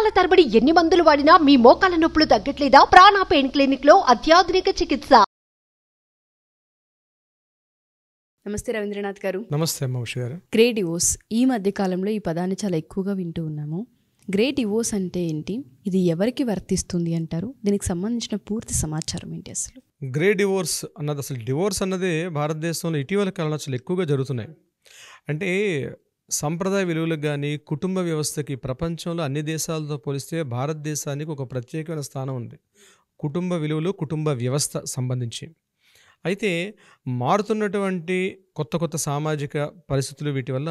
సంవత్సరాల తరబడి ఎన్ని మందులు వాడినా మీ మోకాల నొప్పులు తగ్గట్లేదా? ప్రాణ పెయిన్ క్లినిక్ లో అత్యాధునిక చికిత్స. నమస్తే రవీంద్రనాథ్ గారు. నమస్తే అమ్మ ఉష గారు. గ్రే డివోర్స్ ఈ మధ్య కాలంలో ఈ పదాన్ని చాలా ఎక్కువగా వింటూ ఉన్నాము. గ్రే డివోర్స్ అంటే ఏంటి, ఇది ఎవరికి వర్తిస్తుంది అంటారు, దీనికి సంబంధించిన పూర్తి సమాచారం ఏంటి అసలు? గ్రే డివోర్స్ అన్నది, అసలు డివోర్స్ అన్నది భారతదేశంలో ఇటీవల కాలంలో అసలు ఎక్కువగా జరుగుతున్నాయి. అంటే సంప్రదాయ విలువలకు కానీ కుటుంబ వ్యవస్థకి ప్రపంచంలో అన్ని దేశాలతో పోలిస్తే భారతదేశానికి ఒక ప్రత్యేకమైన స్థానం ఉంది, కుటుంబ విలువలు కుటుంబ వ్యవస్థ సంబంధించి. అయితే మారుతున్నటువంటి కొత్త కొత్త సామాజిక పరిస్థితులు వీటి వల్ల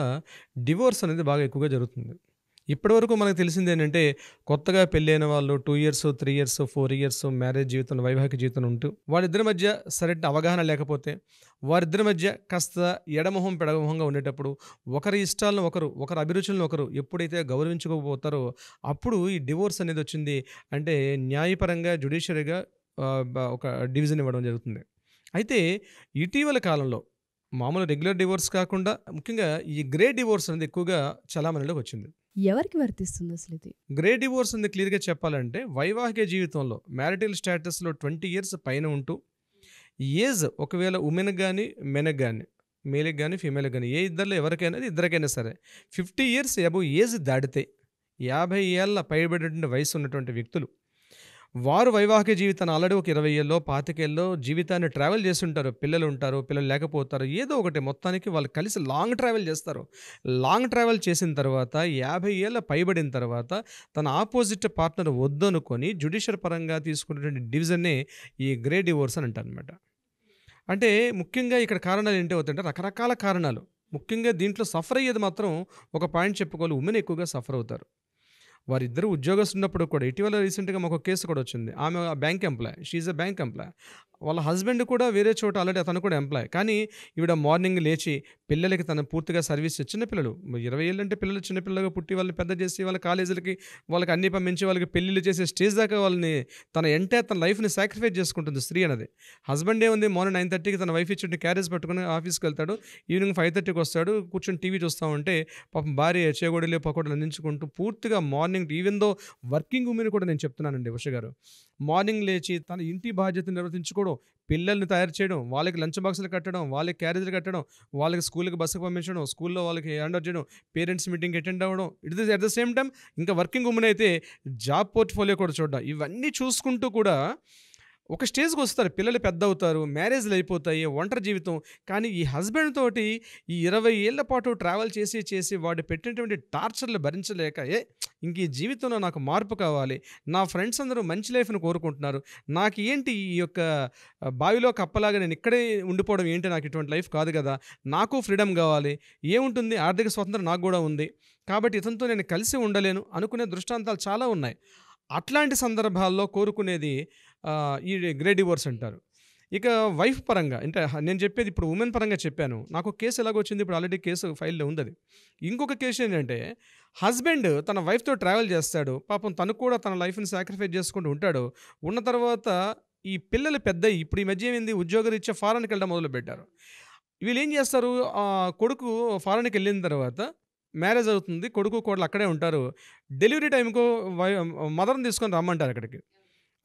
డివోర్స్ అనేది బాగా ఎక్కువగా జరుగుతుంది. ఇప్పటివరకు మనకు తెలిసింది ఏంటంటే, కొత్తగా పెళ్ళైన వాళ్ళు 2 years 3 years 4 years మ్యారేజ్ జీవితంలో వైవాహిక జీవితం ఉంటూ వాళ్ళిద్దరి మధ్య సరైన అవగాహన లేకపోతే, వారిద్దరి మధ్య కాస్త ఎడమొహం పెడమొహంగా ఉండేటప్పుడు, ఒకరి ఇష్టాలను ఒకరి అభిరుచులను ఒకరు ఎప్పుడైతే గౌరవించుకోకపోతారో అప్పుడు ఈ డివోర్స్ అనేది వచ్చింది. అంటే న్యాయపరంగా జ్యుడిషియరీగా ఒక డివిజన్ ఇవ్వడం జరుగుతుంది. అయితే ఇటీవల కాలంలో మామూలు రెగ్యులర్ డివోర్స్ కాకుండా ముఖ్యంగా ఈ గ్రే డివోర్స్ అనేది ఎక్కువగా చలామణిలోకి వచ్చింది. ఎవరికి వర్తిస్తుంది అసలు ఇది? గ్రే డివోర్స్ అనేది క్లియర్గా చెప్పాలంటే, వైవాహిక జీవితంలో మ్యారిటల్ స్టేటస్లో 20 years పైన ఉంటూ, ఏజ్ ఒకవేళ ఉమెన్కి కానీ మెన్కి కానీ, మేల్కి కానీ ఫీమేల్కి కానీ, ఏ ఇద్దరిలో ఎవరికైనా ఇద్దరికైనా సరే 50 years అబవ్ ఏజ్ దాటితే, 50 ఏళ్ళ పైబడినటువంటి వయసు ఉన్నటువంటి వ్యక్తులు వారు వైవాహిక జీవితాన్ని ఆల్రెడీ ఒక 20 ఏళ్ళలో 25 ఏళ్ళలో జీవితాన్ని ట్రావెల్ చేస్తుంటారు. పిల్లలు ఉంటారు, పిల్లలు లేకపోతారు, ఏదో ఒకటి మొత్తానికి వాళ్ళు కలిసి లాంగ్ ట్రావెల్ చేస్తారు. లాంగ్ ట్రావెల్ చేసిన తర్వాత 50 ఏళ్ళ పైబడిన తర్వాత తన ఆపోజిట్ పార్ట్నర్ వద్దనుకొని జ్యుడిషియల్ పరంగా తీసుకున్నటువంటి డివిజన్నే ఈ గ్రే డివోర్స్ అని అంటారు అనమాట. అంటే ముఖ్యంగా ఇక్కడ కారణాలు ఏంటి అవుతుంటే, రకరకాల కారణాలు. ముఖ్యంగా దీంట్లో సఫర్ అయ్యేది మాత్రం ఒక పాయింట్ చెప్పుకోవాలి, ఉమెన్ ఎక్కువగా సఫర్ అవుతారు. వారిద్దరు ఉద్యోగస్తులు ఉన్నప్పుడు కూడా, ఇటీవల రీసెంట్గా మాకు కేసు కూడా వచ్చింది. ఆమె bank employee, she a bank employee. వాళ్ళ హస్బెండ్ కూడా వేరే చోట ఆల్రెడీ అతను కూడా ఎంప్లాయ్. కానీ ఈవిడ మార్నింగ్ లేచి పిల్లలకి తను పూర్తిగా సర్వీస్, చిన్నపిల్లలు 20 ఏళ్ళు అంటే పిల్లలు చిన్నపిల్లలుగా పుట్టి వాళ్ళని పెద్ద చేసి వాళ్ళ కాలేజీలకి వాళ్ళకి అన్ని పంపించి వాళ్ళకి పెళ్ళిళ్ళు చేసే స్టేజ్ దాకా వాళ్ళని తన లైఫ్ని సాక్రిఫైస్ చేసుకుంటుంది స్త్రీ అనేది. హస్బెండ్ ఏముంది, మార్నింగ్ 9:30కి తన వైఫ్ ఇచ్చి క్యారేజ్ పట్టుకుని ఆఫీస్కి వెళ్తాడు, ఈవినింగ్ 5:30కి వస్తాడు, కూర్చొని టీవీ చూస్తూ ఉంటే పాపం భార్య చేగోడీలు పకోడీలు అందించుకుంటూ పూర్తిగా morning, even though working women కూడా నేను చెప్తున్నానండి ఉష గారు, మార్నింగ్ లేచి తన ఇంటి బాధ్యతను నిర్వర్తించుకోవడం, పిల్లల్ని తయారు చేయడం, వాళ్ళకి లంచ్ బాక్సులు కట్టడం, వాళ్ళకి క్యారేజీలు కట్టడం, వాళ్ళకి స్కూల్కి బస్సుకు పంపించడం, స్కూల్లో వాళ్ళకి హ్యాండ్ ఓవర్ చేయడం, పేరెంట్స్ మీటింగ్కి అటెండ్ అవ్వడం, అట్ ద సేమ్ టైం ఇంకా వర్కింగ్ ఉమెన్ అయితే జాబ్ పోర్ట్ఫోలియో కూడా చూడడం, ఇవన్నీ చూసుకుంటూ కూడా ఒక స్టేజ్కి వస్తారు, పిల్లలు పెద్ద అవుతారు, మ్యారేజ్లు అయిపోతాయి, ఒంటరి జీవితం. కానీ ఈ హస్బెండ్ తోటి ఈ 20 ఏళ్ల పాటు ట్రావెల్ చేసి వాడు పెట్టినటువంటి టార్చర్లు భరించలేక, ఇంక ఈ జీవితంలో నాకు మార్పు కావాలి, నా ఫ్రెండ్స్ అందరూ మంచి లైఫ్ని కోరుకుంటున్నారు, నాకు ఏంటి ఈ యొక్క బావిలో కప్పలాగా నేను ఇక్కడే ఉండిపోవడం ఏంటి, నాకు ఇటువంటి లైఫ్ కాదు కదా, నాకు ఫ్రీడమ్ కావాలి, ఏముంటుంది ఆర్థిక స్వతంత్రం నాకు కూడా ఉంది, కాబట్టి ఇతనితో నేను కలిసి ఉండలేను అనుకునే దృష్టాంతాలు చాలా ఉన్నాయి. అట్లాంటి సందర్భాల్లో కోరుకునేది ఈ గ్రే డివోర్స్ అంటారు. ఇక వైఫ్ పరంగా అంటే నేను చెప్పేది ఇప్పుడు ఉమెన్ పరంగా చెప్పాను. నాకు కేసు ఎలాగొచ్చింది, ఇప్పుడు ఆల్రెడీ కేసు ఫైల్లో ఉంది. అది ఇంకొక కేసు ఏంటంటే, హస్బెండ్ తన వైఫ్తో ట్రావెల్ చేస్తాడు, పాపం తను కూడా తన లైఫ్ని సాక్రిఫైస్ చేసుకుంటూ ఉంటాడు. ఉన్న తర్వాత ఈ పిల్లలు పెద్ద, ఇప్పుడు ఈ మధ్య ఏంది ఉద్యోగరీత్యా ఫారెన్కి వెళ్ళడం మొదలుపెట్టారు. వీళ్ళు ఏం చేస్తారు, కొడుకు ఫారెన్కి వెళ్ళిన తర్వాత మ్యారేజ్ అవుతుంది, కొడుకు కోడలు అక్కడే ఉంటారు, డెలివరీ టైంకు మదర్ని తీసుకొని రమ్మంటారు అక్కడికి.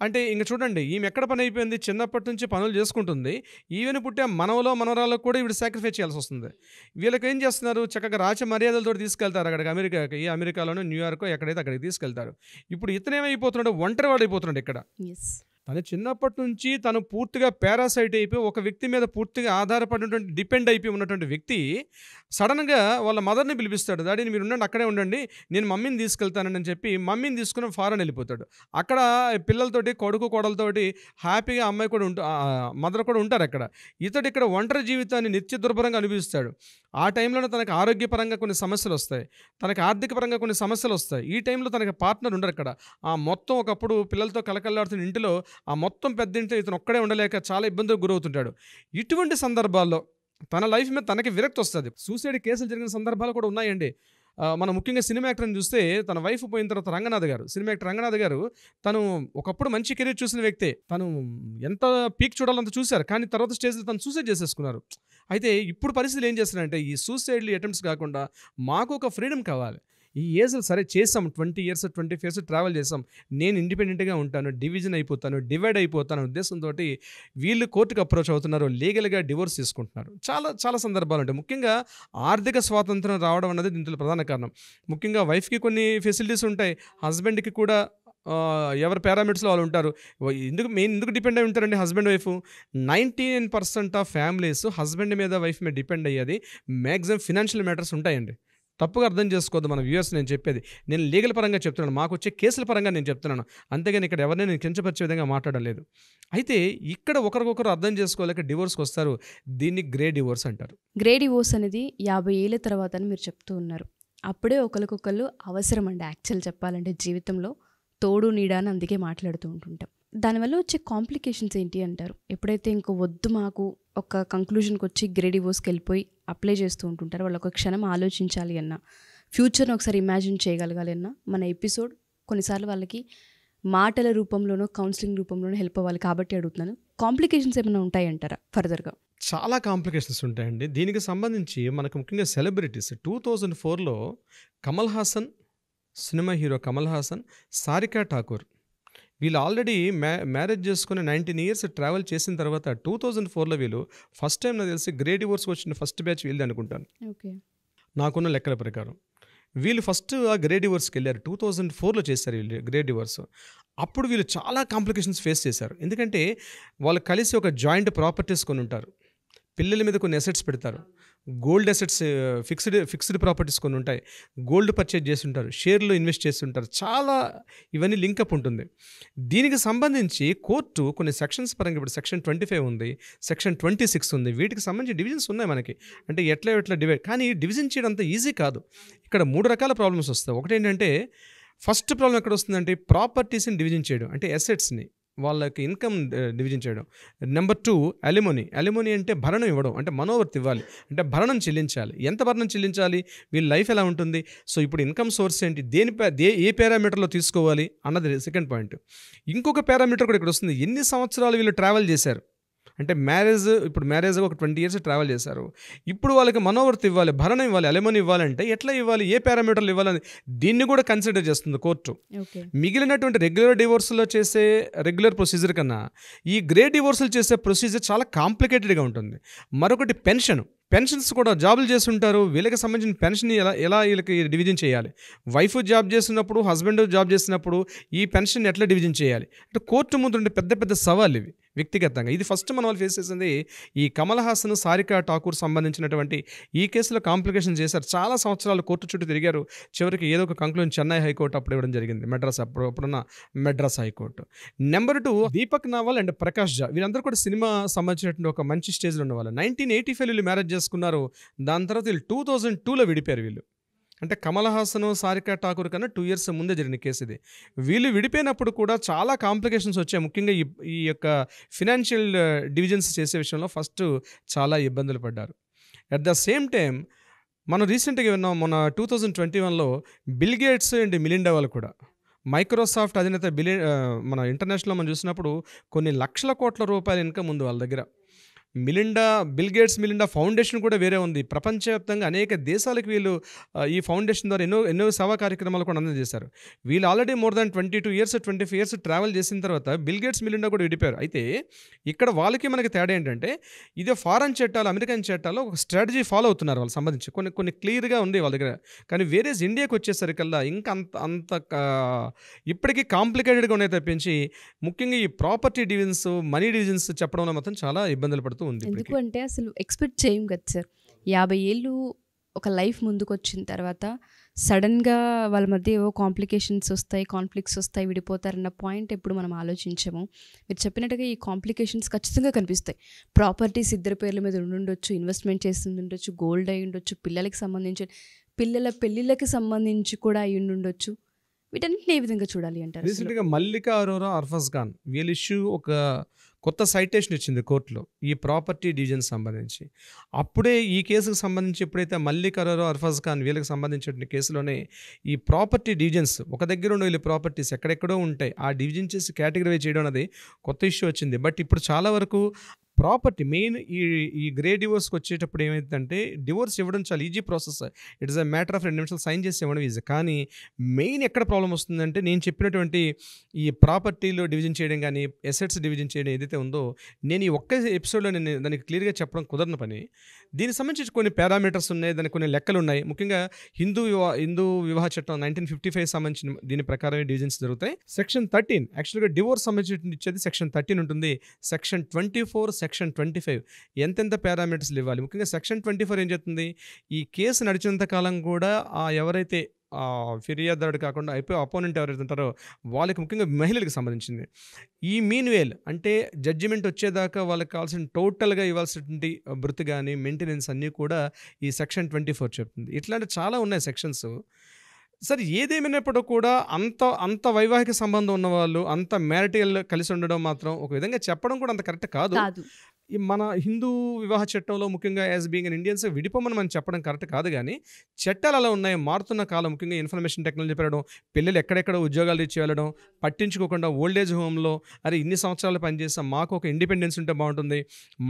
అంటే ఇంక చూడండి, ఈమె ఎక్కడ పని అయిపోయింది, చిన్నప్పటి నుంచి పనులు చేసుకుంటుంది, ఈవెన్ పుట్టే మనవరాలకు కూడా ఇవి సాక్రిఫైస్ చేయాల్సి వస్తుంది. వీళ్ళకి ఏం చేస్తున్నారు, చక్కగా రాచ మర్యాదలతో తీసుకెళ్తారు అక్కడికి, అమెరికాకి, ఈ అమెరికాలోనూ న్యూయార్కో ఎక్కడైతే అక్కడికి తీసుకెళ్తారు. ఇప్పుడు ఇతనేమైపోతున్నాడు, ఒంటరి వాడు అయిపోతున్నాడు ఇక్కడ. తను చిన్నప్పటి నుంచి తను పూర్తిగా పారాసైట్ అయిపోయి ఒక వ్యక్తి మీద పూర్తిగా ఆధారపడినటువంటి, డిపెండ్ అయిపోయి ఉన్నటువంటి వ్యక్తి సడన్గా వాళ్ళ మదర్ని పిలిపిస్తాడు, డాడీని మీరు ఉండండి, అక్కడే ఉండండి, నేను మమ్మీని తీసుకెళ్తానని చెప్పి మమ్మీని తీసుకుని ఫారెన్ వెళ్ళిపోతాడు. అక్కడ పిల్లలతోటి, కొడుకు కోడలతోటి హ్యాపీగా అమ్మాయి కూడా మదర్ కూడా ఉంటారు అక్కడ. ఇతడు ఇక్కడ ఒంటరి జీవితాన్ని నిత్య దుర్భరంగా అనుభవిస్తాడు. ఆ టైంలోనే తనకు ఆరోగ్యపరంగా కొన్ని సమస్యలు వస్తాయి, తనకి ఆర్థిక పరంగా కొన్ని సమస్యలు వస్తాయి. ఈ టైంలో తనకి పార్ట్నర్ ఉండరు అక్కడ. ఆ మొత్తం ఒకప్పుడు పిల్లలతో కలకల్లాడుతున్న ఇంటిలో ఆ మొత్తం పెద్ద ఇంట్లో ఇతను ఒక్కడే ఉండలేక చాలా ఇబ్బందులకు గురవుతుంటాడు. ఇటువంటి సందర్భాల్లో తన లైఫ్ మీద తనకి విరక్తి వస్తుంది. సూసైడ్ కేసులు జరిగిన సందర్భాలు కూడా ఉన్నాయండి. మనం ముఖ్యంగా సినిమా యాక్టర్ని చూస్తే, తన వైఫ్ పోయిన తర్వాత రంగనాథ్ గారు, సినిమా యాక్టర్ రంగనాథ్ గారు, తను ఒకప్పుడు మంచి కెరీర్ చూసిన వ్యక్తే, తను ఎంత పీక్ చూడాలంత చూశారు, కానీ తర్వాత స్టేజ్లో తను సూసైడ్ చేసేసుకున్నారు. అయితే ఇప్పుడు పరిస్థితులు ఏం చేస్తున్నారంటే, ఈ సూసైడ్లు అటెంప్ట్స్ కాకుండా మాకు ఒక ఫ్రీడమ్ కావాలి, ఈ ఏజ్లో సరే చేసాం 20 years 25 years ట్రావెల్ చేసాం, నేను ఇండిపెండెంట్గా ఉంటాను, డివిజన్ అయిపోతాను, డివైడ్ అయిపోతాను ఉద్దేశంతో వీళ్ళు కోర్టుకు అప్రోచ్ అవుతున్నారు, లీగల్గా డివోర్స్ తీసుకుంటున్నారు. చాలా చాలా సందర్భాలు ఉంటాయి. ముఖ్యంగా ఆర్థిక స్వాతంత్రం రావడం అన్నది దీంట్లో ప్రధాన కారణం. ముఖ్యంగా వైఫ్కి కొన్ని ఫెసిలిటీస్ ఉంటాయి, హస్బెండ్కి కూడా ఎవరి పారామీటర్స్లో వాళ్ళు ఉంటారు. ఎందుకు డిపెండ్ అయి ఉంటారండి husband wife? 99% of families husband మీద వైఫ్ మీద డిపెండ్ అయ్యేది మ్యాక్సిమం ఫినాన్షియల్ మ్యాటర్స్ ఉంటాయండి. తప్పుగా అర్థం చేసుకోవద్దు మన వ్యూవర్స్, నేను చెప్పేది నేను లీగల్ పరంగా చెప్తున్నాను, మాకు వచ్చే కేసుల పరంగా నేను చెప్తున్నాను, అంతేగాని ఇక్కడ ఎవరిని నేను కించపరిచే విధంగా మాట్లాడలేదు. అయితే ఇక్కడ ఒకరికొకరు అర్థం చేసుకోలేక డివోర్స్కి వస్తారు, దీన్ని గ్రే డివోర్స్ అంటారు. గ్రే డివోర్స్ అనేది 50 ఏళ్ళ తర్వాత అని మీరు చెప్తూ ఉన్నారు. అప్పుడే ఒకరికొకళ్ళు అవసరం అండి. యాక్చువల్ చెప్పాలంటే జీవితంలో తోడు నీడ అని అందుకే మాట్లాడుతూ ఉంటుంటాం. దానివల్ల వచ్చే కాంప్లికేషన్స్ ఏంటి అంటారు? ఎప్పుడైతే ఇంకో వద్దు మాకు ఒక కంక్లూజన్కి వచ్చి గ్రే డివోర్స్కి వెళ్ళిపోయి అప్లై చేస్తూ ఉంటుంటారు, వాళ్ళు ఒక క్షణం ఆలోచించాలి అన్నా, ఫ్యూచర్ని ఒకసారి ఇమాజిన్ చేయగలగాలి అన్నా మన ఎపిసోడ్ కొన్నిసార్లు వాళ్ళకి మాటల రూపంలోనో కౌన్సిలింగ్ రూపంలోనో హెల్ప్ అవ్వాలి కాబట్టి అడుగుతున్నాను. కాంప్లికేషన్స్ ఏమైనా ఉంటాయంటారా ఫర్దర్గా? చాలా కాంప్లికేషన్స్ ఉంటాయండి. దీనికి సంబంధించి మనకు ముఖ్యంగా సెలబ్రిటీస్ 2004లో కమల్ హాసన్, సినిమా హీరో కమల్ హాసన్, సారికా ఠాకూర్ వీళ్ళు ఆల్రెడీ మ్యారేజ్ చేసుకుని 19 years ట్రావెల్ చేసిన తర్వాత 2004లో వీళ్ళు ఫస్ట్ టైం నాకు తెలిసి గ్రే డివోర్స్ వచ్చిన ఫస్ట్ బ్యాచ్ వీళ్ళది అనుకుంటాను, ఓకే, నాకున్న లెక్కల ప్రకారం. వీళ్ళు ఫస్ట్ ఆ గ్రే డివోర్స్కి వెళ్ళారు, 2004లో చేశారు వీళ్ళు గ్రే డివోర్స్. అప్పుడు వీళ్ళు చాలా కాంప్లికేషన్స్ ఫేస్ చేశారు. ఎందుకంటే వాళ్ళు కలిసి ఒక జాయింట్ ప్రాపర్టీస్ కొని ఉంటారు, పిల్లల మీద కొన్ని అసెట్స్ పెడతారు, గోల్డ్ అసెట్స్ ఫిక్స్డ్ ప్రాపర్టీస్ కొన్ని ఉంటాయి, గోల్డ్ పర్చేజ్ చేస్తుంటారు, షేర్లో ఇన్వెస్ట్ చేస్తుంటారు, చాలా ఇవన్నీ లింకప్ ఉంటుంది. దీనికి సంబంధించి కోర్టు కొన్ని సెక్షన్స్ పరంగా ఇప్పుడు సెక్షన్ 25 ఉంది, సెక్షన్ 26 ఉంది, వీటికి సంబంధించి డివిజన్స్ ఉన్నాయి మనకి. అంటే ఎట్లా డివైడ్, కానీ డివిజన్ చేయడం అంత ఈజీ కాదు. ఇక్కడ 3 రకాల ప్రాబ్లమ్స్ వస్తాయి. ఒకటి ఏంటంటే ఫస్ట్ ప్రాబ్లం ఎక్కడ వస్తుందంటే ప్రాపర్టీస్ని డివిజన్ చేయడం, అంటే అసెట్స్ని వాళ్ళకి ఇన్కమ్ డివిజన్ చేయడం. నెంబర్ 2 అలిమోనీ అంటే భరణం ఇవ్వడం, అంటే మనోవర్తి ఇవ్వాలి, అంటే భరణం చెల్లించాలి. ఎంత భరణం చెల్లించాలి, వీళ్ళ లైఫ్ ఎలా ఉంటుంది, సో ఇప్పుడు ఇన్కమ్ సోర్స్ ఏంటి, ఏ పారామీటర్లో తీసుకోవాలి అన్నది సెకండ్ పాయింట్. ఇంకొక పారామీటర్ కూడా ఇక్కడ వస్తుంది, ఎన్ని సంవత్సరాలు వీళ్ళు ట్రావెల్ చేశారు. అంటే ఇప్పుడు మ్యారేజ్ ఒక 20 years ట్రావెల్ చేశారు, ఇప్పుడు వాళ్ళకి మనోవర్తి ఇవ్వాలి, భరణం ఇవ్వాలి, అలిమోనీ ఇవ్వాలంటే ఎట్లా ఇవ్వాలి, ఏ పారామీటర్లు ఇవ్వాలని దీన్ని కూడా కన్సిడర్ చేస్తుంది కోర్టు. మిగిలినటువంటి రెగ్యులర్ డివోర్స్లో చేసే రెగ్యులర్ ప్రొసీజర్ కన్నా ఈ గ్రే డివోర్సులు చేసే ప్రొసీజర్ చాలా కాంప్లికేటెడ్గా ఉంటుంది. మరొకటి పెన్షన్స్ కూడా జాబులు చేస్తుంటారు, వీళ్ళకి సంబంధించిన పెన్షన్ ఎలా వీళ్ళకి డివిజన్ చేయాలి, వైఫ్ జాబ్ చేస్తున్నప్పుడు హస్బెండ్ జాబ్ చేసినప్పుడు ఈ పెన్షన్ ఎట్లా డివిజన్ చేయాలి, అంటే కోర్టు ముందు ఉండే పెద్ద సవాళ్ళు ఇవి వ్యక్తిగతంగా. ఇది ఫస్ట్ మన వాళ్ళు ఫేస్ చేసింది ఈ కమల్ హాసన్, సారికా ఠాకూర్ సంబంధించినటువంటి ఈ కేసులో కాంప్లికేషన్ చేశారు. చాలా సంవత్సరాలు కోర్టు చుట్టూ తిరిగారు, చివరికి ఏదో ఒక కంక్లూజన్ చెన్నై హైకోర్టు అప్పుడు ఇవ్వడం జరిగింది, అప్పుడున్న Madras high court. Number 2 Deepak Naval and Prakash Jha, వీళ్ళందరూ కూడా సినిమా సంబంధించినటువంటి ఒక మంచి స్టేజ్లో ఉన్న వాళ్ళు. 1985 వీళ్ళు మ్యారేజ్ చేసుకున్నారు, దాని తర్వాత వీళ్ళు 2002లో విడిపోయారు. వీళ్ళు అంటే కమల్ హాసన్, సారికా ఠాకూర్ కన్నా 2 years ముందే జరిగిన కేసు ఇది. వీళ్ళు విడిపోయినప్పుడు కూడా చాలా కాంప్లికేషన్స్ వచ్చాయి. ముఖ్యంగా ఈ యొక్క ఫినాన్షియల్ డివిజన్స్ చేసే విషయంలో ఫస్ట్ చాలా ఇబ్బందులు పడ్డారు. అట్ ద సేమ్ టైం మనం రీసెంట్గా విన్నాం, మన 2021లో బిల్ గేట్స్ అండ్ మిలిండా వాళ్ళు కూడా, మైక్రోసాఫ్ట్ అధినేత మన ఇంటర్నేషనల్లో మనం చూసినప్పుడు కొన్ని లక్షల కోట్ల రూపాయల ఇన్కమ్ ఉంది వాళ్ళ దగ్గర. బిల్ గేట్స్ మిలిండా ఫౌండేషన్ కూడా వేరే ఉంది. ప్రపంచవ్యాప్తంగా అనేక దేశాలకు వీళ్ళు ఈ ఫౌండేషన్ ద్వారా ఎన్నో సేవా కార్యక్రమాలు కూడా అందజేశారు. వీళ్ళు already more than 22 years 25 years travel చేసిన తర్వాత బిల్ గేట్స్ మిలిండా కూడా విడిపోయారు. అయితే ఇక్కడ వాళ్ళకి మనకి తేడా ఏంటంటే ఇదే ఫారెన్ చట్టాలు, అమెరికన్ చట్టాలు ఒక స్ట్రాటజీ ఫాలో అవుతున్నారు వాళ్ళకి సంబంధించి, కొన్ని క్లియర్గా ఉంది వాళ్ళ దగ్గర. కానీ వేరే ఇండియాకి వచ్చేసరికల్లా ఇంకా అంత ఇప్పటికీ కాంప్లికేటెడ్గా ఉన్నాయి తప్పించి, ముఖ్యంగా ఈ ప్రాపర్టీ డివిజన్స్, మనీ డివిజన్స్ చెప్పడంలో మాత్రం చాలా ఇబ్బందులు పడుతూ. ఎందుకు అంటే అసలు ఎక్స్పెక్ట్ చేయం కదా సార్, 50 ఏళ్ళు ఒక లైఫ్ ముందుకు వచ్చిన తర్వాత సడన్గా వాళ్ళ మధ్య ఏవో కాంప్లికేషన్స్ వస్తాయి, కాన్ఫ్లిక్ట్స్ వస్తాయి, విడిపోతారన్న పాయింట్ ఎప్పుడు మనం ఆలోచించాము. మీరు చెప్పినట్టుగా ఈ కాంప్లికేషన్స్ ఖచ్చితంగా కనిపిస్తాయి. ప్రాపర్టీస్ ఇద్దరి పేర్ల మీద ఉండుండొచ్చు, ఇన్వెస్ట్మెంట్ చేస్తుంది ఉండొచ్చు, గోల్డ్ అయి ఉండొచ్చు, పిల్లలకి సంబంధించి పిల్లల పెళ్ళిళ్ళకి సంబంధించి కూడా అయి ఉండుండొచ్చు. వీటన్నిటిని ఏ విధంగా చూడాలి అంటారు? రీసెంట్గా మల్లికా అరోరా, అర్ఫజ్ ఖాన్ వీళ్ళ ఇష్యూ ఒక కొత్త సైటేషన్ ఇచ్చింది కోర్టులో ఈ ప్రాపర్టీ డివిజన్ సంబంధించి. అప్పుడే ఈ కేసుకు సంబంధించి ఎప్పుడైతే మల్లికా అరోరా, అర్ఫజ్ ఖాన్ వీళ్ళకి సంబంధించిన కేసులోనే ఈ ప్రాపర్టీ డివిజన్స్ ఒక దగ్గర ఉండే వీళ్ళ ప్రాపర్టీస్ ఎక్కడెక్కడో ఉంటాయి, ఆ డివిజన్ చేసి కేటగిరీ చేయడం అనేది కొత్త ఇష్యూ వచ్చింది. బట్ ఇప్పుడు చాలా వరకు ప్రాపర్టీ మెయిన్ ఈ గ్రే డివోర్స్కి వచ్చేటప్పుడు ఏమైందంటే డివోర్స్ ఇవ్వడం చాలా easy process. It is a matter of 2 నిమిషాలు సైన్ చేసి ఇవ్వడం ఈజీ. కానీ మెయిన్ ఎక్కడ ప్రాబ్లం వస్తుందంటే నేను చెప్పినటువంటి ఈ ప్రాపర్టీలో డివిజన్ చేయడం కానీ ఎసెట్స్ డివిజన్ చేయడం ఏదైతే ఉందో నేను ఈ ఒక్క ఎపిసోడ్లో నేను దానికి క్లియర్గా చెప్పడం కుదరని పని. దీనికి సంబంధించి కొన్ని పారామీటర్స్ ఉన్నాయి, దానికి కొన్ని లెక్కలు ఉన్నాయి. ముఖ్యంగా హిందూ వివాహ చట్టం 1955 సంబంధించిన దీని ప్రకారమే డివిజన్స్ జరుగుతాయి. సెక్షన్ 13 యాక్చువల్గా డివోర్స్ సంబంధించి ఇచ్చేది సెక్షన్ 13 ఉంటుంది. సెక్షన్ 24 సెక్షన్ 25 ఎంతెంత పారామీటర్స్లు ఇవ్వాలి. ముఖ్యంగా సెక్షన్ 24 ఏం చెప్తుంది, ఈ కేసు నడిచినంత కాలం కూడా ఎవరైతే ఫిర్యాదుదారుడు కాకుండా అయిపోయి అపోనెంట్ ఎవరైతే ఉంటారో వాళ్ళకి ముఖ్యంగా మహిళలకు సంబంధించింది. ఈ మీన్వేల్ అంటే జడ్జిమెంట్ వచ్చేదాకా వాళ్ళకి కావాల్సిన టోటల్గా ఇవ్వాల్సినటువంటి భృతి కానీ మెయింటెనెన్స్ అన్నీ కూడా ఈ సెక్షన్ 24 చెప్తుంది. ఇట్లాంటి చాలా ఉన్నాయి సెక్షన్స్. సరే ఏదేమైనప్పుడు కూడా అంత వైవాహిక సంబంధం ఉన్నవాళ్ళు అంత మ్యారిటల్ కలిసి ఉండడం మాత్రం ఒక విధంగా చెప్పడం కూడా అంత కరెక్ట్ కాదు. ఈ మన హిందూ వివాహ చట్టంలో ముఖ్యంగా యాజ్ బీయింగ్ అన్ ఇండియన్స్ విడిపోమని మనం చెప్పడం కరెక్ట్ కాదు. కానీ చట్టాలు అలా ఉన్నాయి. మారుతున్న కాలం ముఖ్యంగా ఇన్ఫర్మేషన్ టెక్నాలజీ పెరగడం, పిల్లలు ఎక్కడెక్కడ ఉద్యోగాలు ఇచ్చి వెళ్ళడం, పట్టించుకోకుండా ఓల్డేజ్ హోమ్లో అరే ఇన్ని సంవత్సరాలు పనిచేస్తాం మాకు ఒక ఇండిపెండెన్స్ ఉంటే బాగుంటుంది.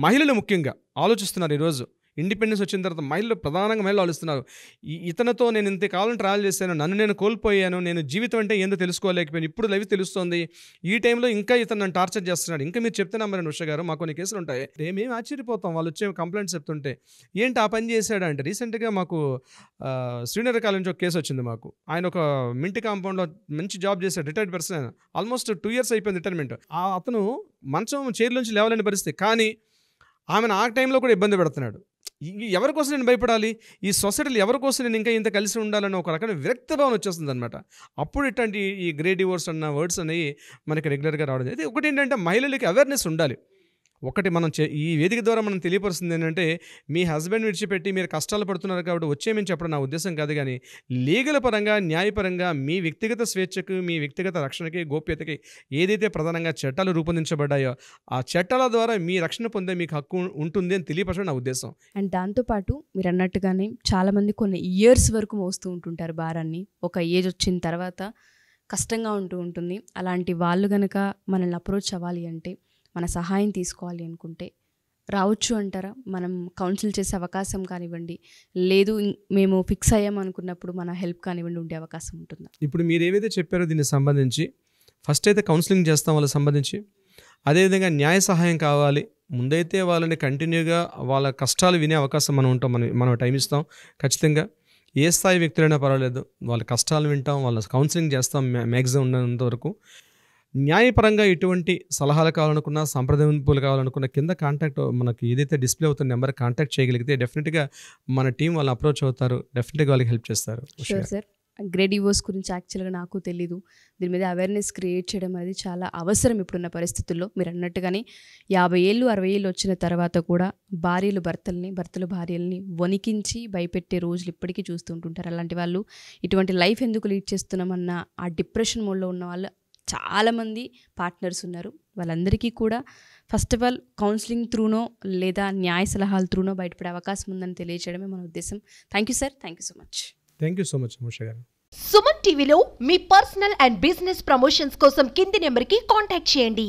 మహిళలు ముఖ్యంగా ఆలోచిస్తున్నారు ఈరోజు. ఇండిపెండెన్స్ వచ్చిన తర్వాత ప్రధానంగా మహిళలు ఆలోచిస్తున్నారు. ఇతనితో నేను ఇంతకాలం ట్రావెల్ చేశాను, నన్ను నేను కోల్పోయాను, నేను జీవితం అంటే ఏందో తెలుసుకోలేకపోయాను, ఇప్పుడు లైఫ్ తెలుస్తుంది, ఈ టైంలో ఇంకా ఇతను నన్ను టార్చర్ చేస్తున్నాడు, ఇంకా మీరు చెప్తే నమ్మరండి ఉష గారు మాకు కొన్ని కేసులు ఉంటాయి. మేము ఆశ్చర్యపోతాం వాళ్ళు వచ్చే కంప్లైంట్స్ చెప్తుంటే. ఏంటి ఆ పని చేశాడు అంటే రీసెంట్గా మాకు శ్రీనగర్ కాలేజ్ నుంచి ఒక కేసు వచ్చింది మాకు. ఆయన ఒక మింటి కాంపౌండ్లో మంచి జాబ్ చేశాడు, రిటైర్డ్ పర్సన్, ఆల్మోస్ట్ 2 years అయిపోయింది రిటైర్మెంట్. అతను మంచం చైర్లోంచి లేవాలని పరిస్థితి, కానీ ఆమెను ఆ టైంలో కూడా ఇబ్బంది పెడుతున్నాడు. ఎవరి కోసం నేను భయపడాలి, ఈ సొసైటీలో ఎవరి కోసం నేను ఇంకా ఇంత కలిసి ఉండాలని ఒక రకమైన విరక్త భావన వచ్చేస్తుంది అనమాట. అప్పుడు ఇట్లాంటి ఈ గ్రే డివోర్స్ అన్న వర్డ్స్ అనేవి మనకి రెగ్యులర్గా రావడం. అయితే ఒకటి ఏంటంటే మహిళలకి అవేర్నెస్ ఉండాలి. ఒకటి మనం ఈ వేదిక ద్వారా మనం తెలియపరుస్తుంది ఏంటంటే మీ హస్బెండ్ విడిచిపెట్టి మీరు కష్టాలు పడుతున్నారు కాబట్టి వచ్చేమని చెప్పడం నా ఉద్దేశం కాదు. కానీ లీగల్ పరంగా న్యాయపరంగా మీ వ్యక్తిగత స్వేచ్ఛకు మీ వ్యక్తిగత రక్షణకి గోప్యతకి ఏదైతే ప్రధానంగా చట్టాలు రూపొందించబడ్డాయో ఆ చట్టాల ద్వారా మీ రక్షణ పొందే మీకు హక్కు ఉంటుంది అని తెలియపరచడం నా ఉద్దేశం. అండ్ దాంతోపాటు మీరు అన్నట్టుగానే చాలామంది కొన్ని ఇయర్స్ వరకు మోస్తూ ఉంటుంటారు భారాన్ని. ఒక ఏజ్ వచ్చిన తర్వాత కష్టంగా ఉంటుంది. అలాంటి వాళ్ళు కనుక మనల్ని అప్రోచ్ అవ్వాలి అంటే మన సహాయం తీసుకోవాలి అనుకుంటే రావచ్చు అంటారా? మనం కౌన్సిల్ చేసే అవకాశం కానివ్వండి, లేదు మేము ఫిక్స్ అయ్యాం అనుకున్నప్పుడు మన హెల్ప్ కానివ్వండి ఉండే అవకాశం ఉంటుందా? ఇప్పుడు మీరు ఏవైతే చెప్పారో దీనికి సంబంధించి ఫస్ట్ అయితే కౌన్సిలింగ్ చేస్తాం వాళ్ళకి సంబంధించి. అదేవిధంగా న్యాయ సహాయం కావాలి, ముందైతే వాళ్ళని కంటిన్యూగా వాళ్ళ కష్టాలు వినే అవకాశం మనం ఉంటాం, మనం టైం ఇస్తాం ఖచ్చితంగా. ఏ స్థాయి వ్యక్తులైనా పర్వాలేదు, వాళ్ళ కష్టాలు వింటాం, వాళ్ళ కౌన్సిలింగ్ చేస్తాం మ్యాక్సిమం ఉన్నంత వరకు. న్యాయపరంగా ఎటువంటి సలహాలు కావాలనుకున్నా, సంప్రదింపులు కావాలనుకున్న కింద కాంటాక్ట్ మనకి ఏదైతే డిస్ప్లే అవుతున్న నెంబర్ కాంటాక్ట్ చేయగలిగితే డెఫినెట్గా మన టీం వాళ్ళు అప్రోచ్ అవుతారు, డెఫినెట్గా వాళ్ళకి హెల్ప్ చేస్తారు. Sure sir. గ్రే డివోర్స్ గురించి యాక్చువల్గా నాకు తెలీదు. దీని మీద అవేర్నెస్ క్రియేట్ చేయడం అనేది చాలా అవసరం ఇప్పుడున్న పరిస్థితుల్లో. మీరు అన్నట్టుగానే 50 ఏళ్ళు 60 ఏళ్ళు వచ్చిన తర్వాత కూడా భార్యలు భర్తలు భార్యల్ని వణికించి భయపెట్టే రోజులు ఇప్పటికీ చూస్తూ ఉంటుంటారు. అలాంటి వాళ్ళు ఇటువంటి లైఫ్ ఎందుకు లీడ్ చేస్తున్నామన్న ఆ డిప్రెషన్ మోడ్లో ఉన్న వాళ్ళు చాలామంది పార్ట్నర్స్ ఉన్నారు. వాళ్ళందరికీ కూడా ఫస్ట్ ఆఫ్ ఆల్ కౌన్సిలింగ్ త్రూనో లేదా న్యాయ సలహాల త్రూనో బయటపడే అవకాశం ఉందని తెలియజేయడమే మన ఉద్దేశం. Thank you sir, thank you so much. Thank you so much Usha గారు. సుమన్ టీవీలో మీ పర్సనల్ అండ్ బిజినెస్ ప్రమోషన్స్ కోసం కింది నెంబర్కి కాంటాక్ట్ చేయండి.